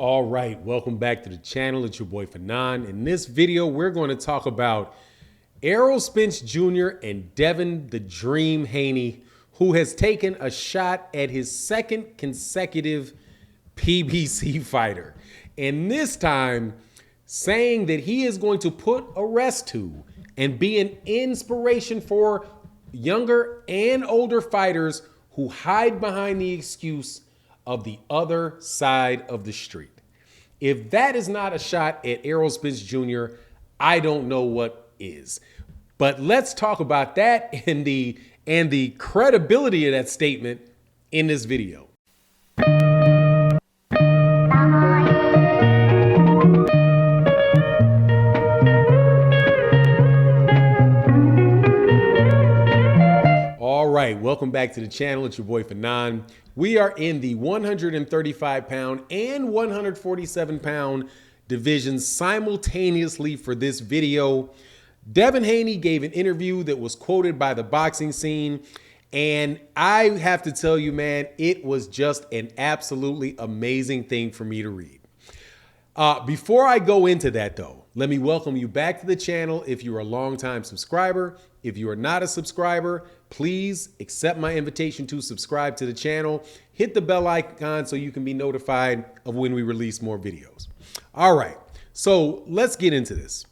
All right, welcome back to the channel. It's your boy Fanon. In this video, we're going to talk about Errol Spence Jr. and Devin the Dream Haney, who has taken a shot at his second consecutive PBC fighter. And this time, saying that he is going to put a rest to and be an inspiration for younger and older fighters who hide behind the excuse of the other side of the street. If that is not a shot at Errol Spence Jr., I don't know what is. But let's talk about that and the credibility of that statement in this video. All right, welcome back to the channel. It's your boy Fanon. We are in the 135-pound and 147-pound divisions simultaneously for this video. Devin Haney gave an interview that was quoted by the boxing scene, and I have to tell you, man, it was just an absolutely amazing thing for me to read. Before I go into that, though, let me welcome you back to the channel if you're a longtime subscriber. If you are not a subscriber, please accept my invitation to subscribe to the channel. Hit the bell icon so you can be notified of when we release more videos. All right, so let's get into this.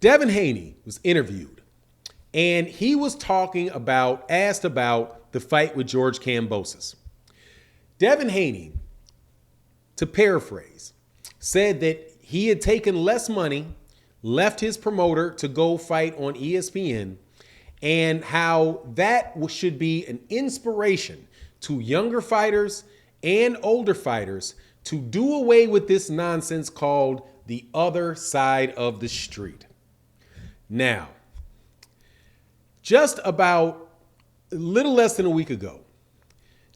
Devin Haney was interviewed, and he was asked about the fight with George Kambosos. Devin Haney, to paraphrase, said that he had taken less money, left his promoter to go fight on ESPN, and how that should be an inspiration to younger fighters and older fighters to do away with this nonsense called the other side of the street. Now, just about a little less than a week ago,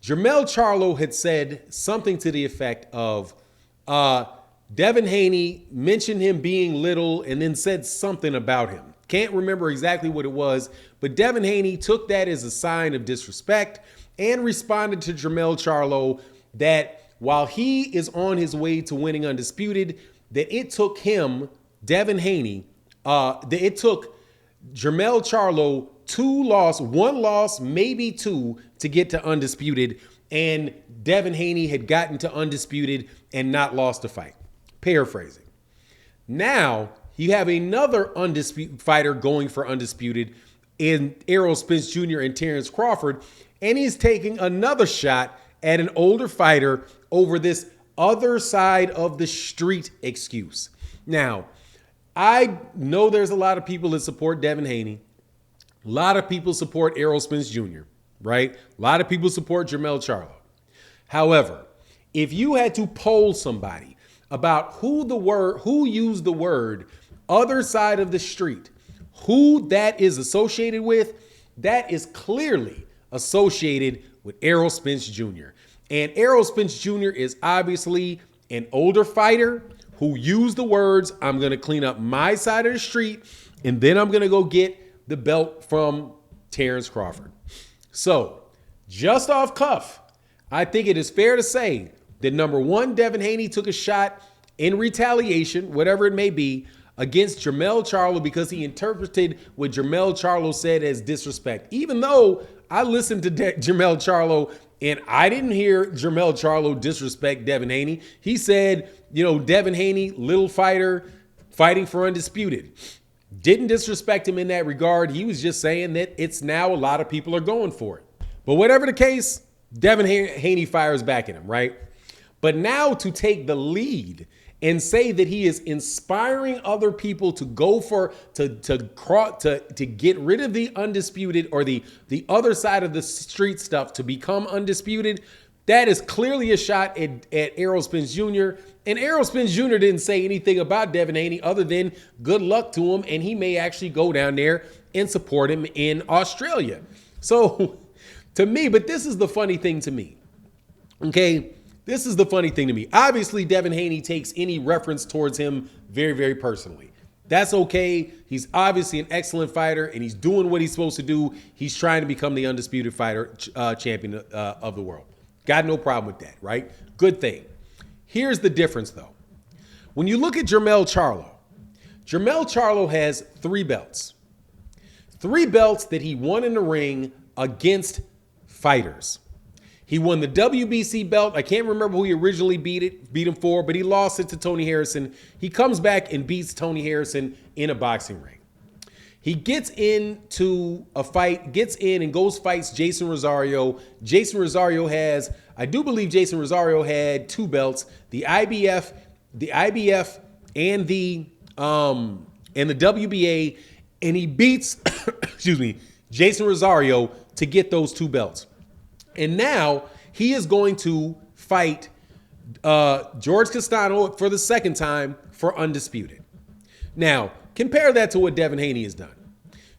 Jermell Charlo had said something to the effect of, Devin Haney mentioned him being little and then said something about him. Can't remember exactly what it was, but Devin Haney took that as a sign of disrespect and responded to Jermell Charlo that while he is on his way to winning Undisputed, that it took him, Devin Haney, that it took Jermell Charlo one loss, maybe two, to get to Undisputed, and Devin Haney had gotten to Undisputed and not lost a fight. Paraphrasing. Now, you have another undisputed fighter going for Undisputed in Errol Spence Jr. and Terrence Crawford, and he's taking another shot at an older fighter over this other side of the street excuse. Now, I know there's a lot of people that support Devin Haney. A lot of people support Errol Spence Jr., right? A lot of people support Jermell Charlo. However, if you had to poll somebody about who used the word other side of the street, who that is associated with, that is clearly associated with Errol Spence Jr. And Errol Spence Jr. is obviously an older fighter who used the words, I'm going to clean up my side of the street, and then I'm going to go get the belt from Terrence Crawford. So, just off cuff, I think it is fair to say that number one, Devin Haney took a shot in retaliation, whatever it may be, against Jermell Charlo because he interpreted what Jermell Charlo said as disrespect. Even though I listened to Jermell Charlo and I didn't hear Jermell Charlo disrespect Devin Haney. He said, Devin Haney, little fighter, fighting for Undisputed. Didn't disrespect him in that regard. He was just saying that it's now a lot of people are going for it. But whatever the case, Devin Haney fires back at him, right? But now to take the lead and say that he is inspiring other people to go for to get rid of the undisputed or the other side of the street stuff to become undisputed, that is clearly a shot at Errol Spence Jr. And Errol Spence Jr. didn't say anything about Devin Haney other than good luck to him, and he may actually go down there and support him in Australia. So to me, but this is the funny thing to me, okay? This is the funny thing to me. Obviously, Devin Haney takes any reference towards him very, very personally. That's okay. He's obviously an excellent fighter, and he's doing what he's supposed to do. He's trying to become the undisputed fighter champion of the world. Got no problem with that, right? Good thing. Here's the difference, though. When you look at Jermell Charlo has 3 belts. 3 belts that he won in the ring against fighters. He won the WBC belt. I can't remember who he originally beat him for, but he lost it to Tony Harrison. He comes back and beats Tony Harrison in a boxing ring. He gets into a fight, gets in and goes fights Jason Rosario. Jason Rosario has, I do believe Jason Rosario had 2 belts, the IBF and the WBA, and he beats, excuse me, Jason Rosario to get those 2 belts. And now he is going to fight George Castano for the second time for Undisputed. Now, compare that to what Devin Haney has done.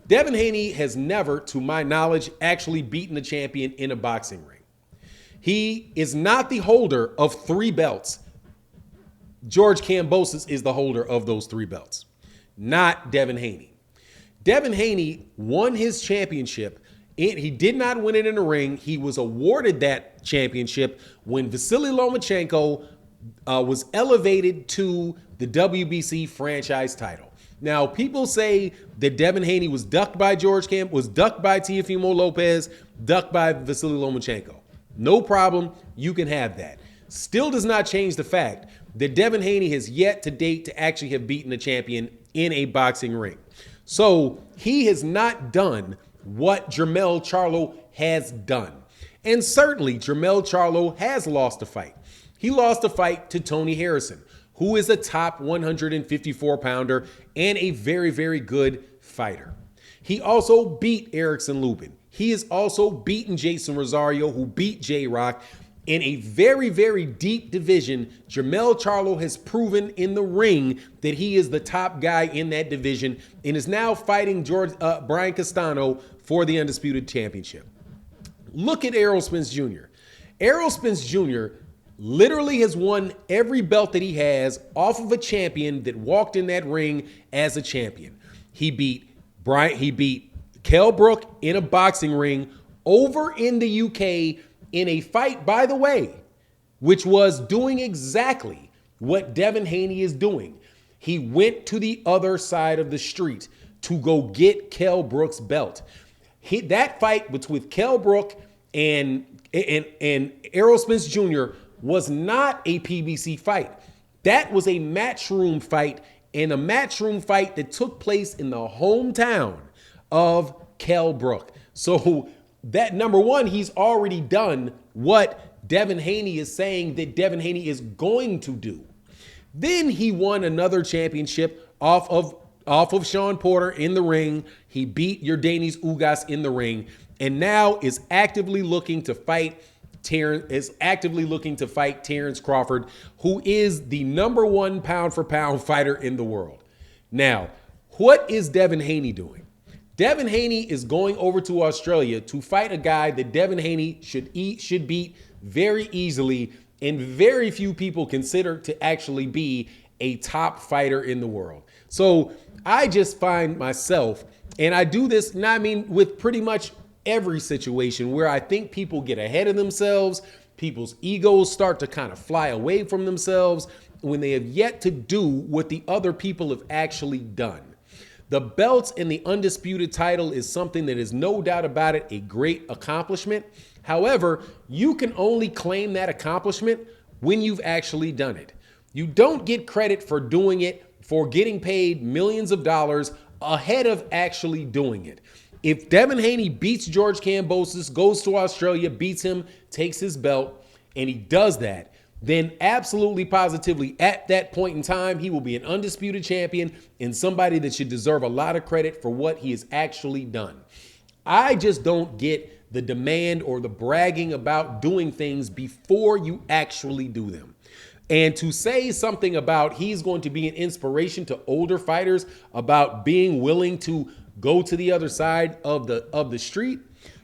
Devin Haney has never, to my knowledge, actually beaten a champion in a boxing ring. He is not the holder of 3 belts. George Kambosos is the holder of those 3 belts, not Devin Haney. Devin Haney won his championship. He did not win it in the ring. He was awarded that championship when Vasily Lomachenko was elevated to the WBC franchise title. Now, people say that Devin Haney was ducked by was ducked by Teofimo Lopez, ducked by Vasily Lomachenko. No problem. You can have that. Still does not change the fact that Devin Haney has yet to date to actually have beaten a champion in a boxing ring. So he has not done what Jermell Charlo has done. And certainly Jermell Charlo has lost a fight. He lost a fight to Tony Harrison, who is a top 154-pounder and a very, very good fighter. He also beat Erickson Lubin. He has also beaten Jason Rosario, who beat J-Rock. In a very, very deep division, Jermell Charlo has proven in the ring that he is the top guy in that division and is now fighting Brian Castano for the Undisputed Championship. Look at Errol Spence Jr. Errol Spence Jr. literally has won every belt that he has off of a champion that walked in that ring as a champion. He beat Kell Brook in a boxing ring over in the UK in a fight, by the way, which was doing exactly what Devin Haney is doing. He went to the other side of the street to go get Kell Brook's belt. That fight with Kell Brook and Errol Spence Jr. was not a PBC fight. That was a matchroom fight, and a matchroom fight that took place in the hometown of Kell Brook. So that, number one, he's already done what Devin Haney is saying that Devin Haney is going to do. Then he won another championship off of Sean Porter in the ring. He beat Yordanis Ugas in the ring, and now is actively looking to fight Terrence Crawford, who is the number 1 pound-for-pound fighter in the world. Now, what is Devin Haney doing? Devin Haney is going over to Australia to fight a guy that Devin Haney should beat very easily, and very few people consider to actually be a top fighter in the world. So I just find myself, and I do this, with pretty much every situation where I think people get ahead of themselves, people's egos start to kind of fly away from themselves when they have yet to do what the other people have actually done. The belts and the Undisputed title is something that is, no doubt about it, a great accomplishment. However, you can only claim that accomplishment when you've actually done it. You don't get credit for doing it, for getting paid millions of dollars ahead of actually doing it. If Devin Haney beats George Kambosos, goes to Australia, beats him, takes his belt, and he does that, then absolutely positively at that point in time, he will be an undisputed champion and somebody that should deserve a lot of credit for what he has actually done. I just don't get the demand or the bragging about doing things before you actually do them. And to say something about he's going to be an inspiration to older fighters about being willing to go to the other side of the street,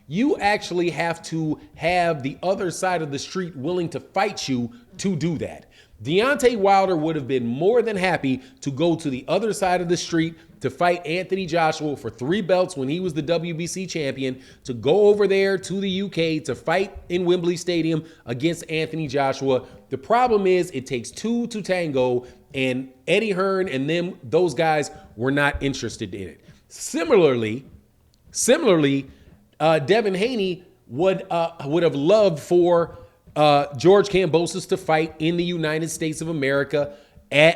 you actually have to have the other side of the street willing to fight you to do that. Deontay Wilder would have been more than happy to go to the other side of the street to fight Anthony Joshua for 3 belts when he was the WBC champion, to go over there to the UK to fight in Wembley Stadium against Anthony Joshua. The problem is it takes 2 to tango, and Eddie Hearn and those guys were not interested in it. Similarly, Devin Haney would have loved for George Kambosos to fight in the United States of America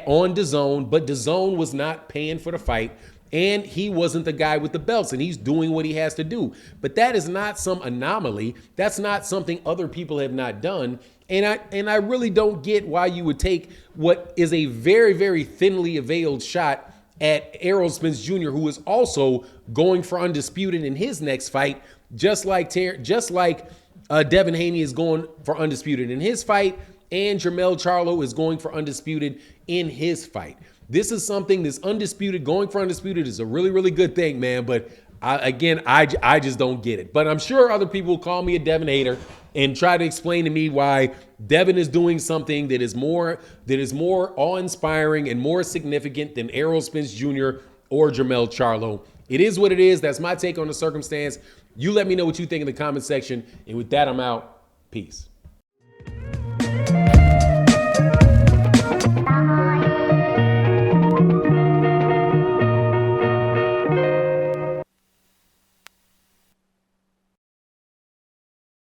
on DAZN, but DAZN was not paying for the fight, and he wasn't the guy with the belts, and he's doing what he has to do. But that is not some anomaly. That's not something other people have not done. And I really don't get why you would take what is a very, very thinly veiled shot at Errol Spence Jr., who is also going for undisputed in his next fight, just like Devin Haney is going for undisputed in his fight, and Jermell Charlo is going for undisputed in his fight. This is something, this undisputed, going for undisputed is a really, really good thing, man. But I just don't get it. But I'm sure other people will call me a Devin hater and try to explain to me why Devin is doing something that is more awe-inspiring and more significant than Errol Spence Jr. or Jermell Charlo. It is what it is. That's my take on the circumstance. You let me know what you think in the comment section. And with that, I'm out. Peace.